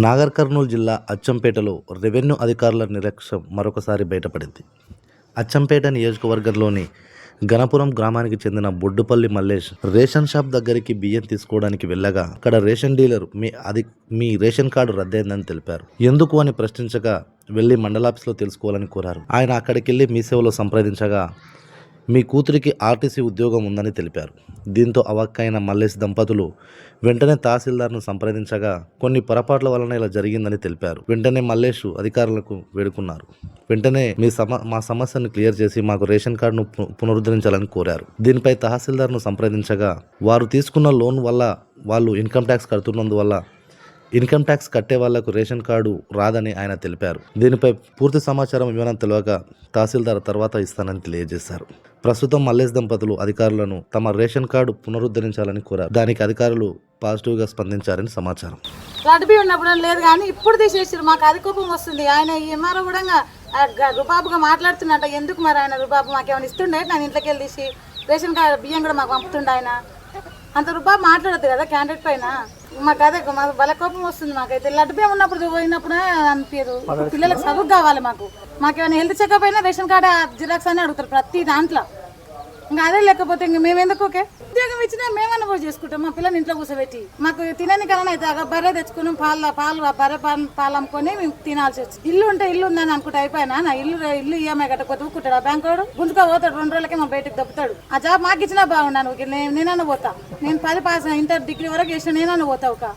నాగర్ కర్నూలు జిల్లా అచ్చంపేటలో రెవెన్యూ అధికారుల నిర్లక్ష్యం మరొకసారి బయటపడింది. అచ్చంపేట నియోజకవర్గంలోని గణపురం గ్రామానికి చెందిన బొడ్డుపల్లి మల్లేష్ రేషన్ షాప్ దగ్గరికి బియ్యం తీసుకోవడానికి వెళ్ళగా అక్కడ రేషన్ డీలర్ మీ రేషన్ కార్డు రద్దయిందని తెలిపారు. ఎందుకు అని ప్రశ్నించగా వెళ్లి మండలాఫీస్లో తెలుసుకోవాలని కోరారు. ఆయన అక్కడికి వెళ్లి మీ సేవలో సంప్రదించగా మీ కూతురికి ఆర్టీసీ ఉద్యోగం ఉందని తెలిపారు. దీంతో అవాక్కైన మల్లేష్ దంపతులు వెంటనే తహసీల్దార్ను సంప్రదించగా కొన్ని పొరపాట్ల వలన ఇలా జరిగిందని తెలిపారు. వెంటనే మల్లేష్ అధికారులకు వేడుకున్నారు. వెంటనే మా సమస్యను క్లియర్ చేసి మాకు రేషన్ కార్డును పునరుద్ధరించాలని కోరారు. దీనిపై తహసీల్దార్ను సంప్రదించగా వారు తీసుకున్న లోన్ వల్ల వాళ్ళు ఇన్కమ్ ట్యాక్స్ కడుతున్నందువల్ల ఇన్కమ్ ట్యాక్స్ కట్టే వాళ్లకు రేషన్ కార్డు రాదని ఆయన తెలిపారు. దీనిపై పూర్తి సమాచారం వివరాలు తెలియక తహసీల్దార్ తర్వాత ఇస్తానని తెలియజేశారు. ప్రస్తుతం మల్లేష్ దంపతులు అధికారులను తమ రేషన్ కార్డు పునరుద్ధరించాలని కోరారు. దానికి అధికారులు పాజిటివ్గా స్పందించారని సమాచారం. లడ్బీ ఉన్నప్పుడు లేదు కానీ ఇప్పుడు తీసేసారు. మాకు అది కోపం వస్తుంది. ఆయన ఎంఆర్ఓ కూడా రుబాబుగా మాట్లాడుతున్నట్ట. ఎందుకు మరి ఆయన రుబాబు మాకేమైనా ఇస్తుండే? నేను ఇంట్లోకి వెళ్ళి తీసి రేషన్ కార్డు బియ్యం కూడా మాకు పంపుతుండే. ఆయన అంత రుబాబు మాట్లాడద్దు కదా క్యాండిడేట్ పైన. మాకు అదే మాకు బల కోపం వస్తుంది. మాకైతే లడ్బీ ఉన్నప్పుడు పోయినప్పుడు అనిపించదు. పిల్లలకు చదువు కావాలి. మాకేమైనా హెల్త్ చెకప్ అయినా రేషన్ కార్డు జిరాక్స్ అని అడుగుతారు ప్రతి దాంట్లో. ఇంకా అదే లేకపోతే ఇంక మేము ఎందుకు ఉద్యోగం ఇచ్చినా మేమన్నా పోయి చేసుకుంటాం. మా పిల్లల్ని ఇంట్లో కూర్చోబెట్టి మాకు తినని కన్నా అయితే బర్రె తెచ్చుకున్నాం. పాలు బర్రె పాలు అమ్ముకొని మేము తినాల్సి వచ్చింది. ఇల్లు ఉంటే ఇల్లు ఉందని అనుకుంటే అయిపోయినా నా ఇల్లు ఈఎంఐ కట్టకపోతే ఊరుకుంటాడు. ఆ బ్యాంకు వాడు గుంజుగా పోతాడు. 2 రోజులకే మా బయటకు దప్పుతాడు. ఆ జాబ్ మాకు ఇచ్చినా బాగున్నాను. నేనన్నా పోతా. నేను 10 పాస్ ఇంటర్ డిగ్రీ వరకు చేసిన నేనన్నా పోతా.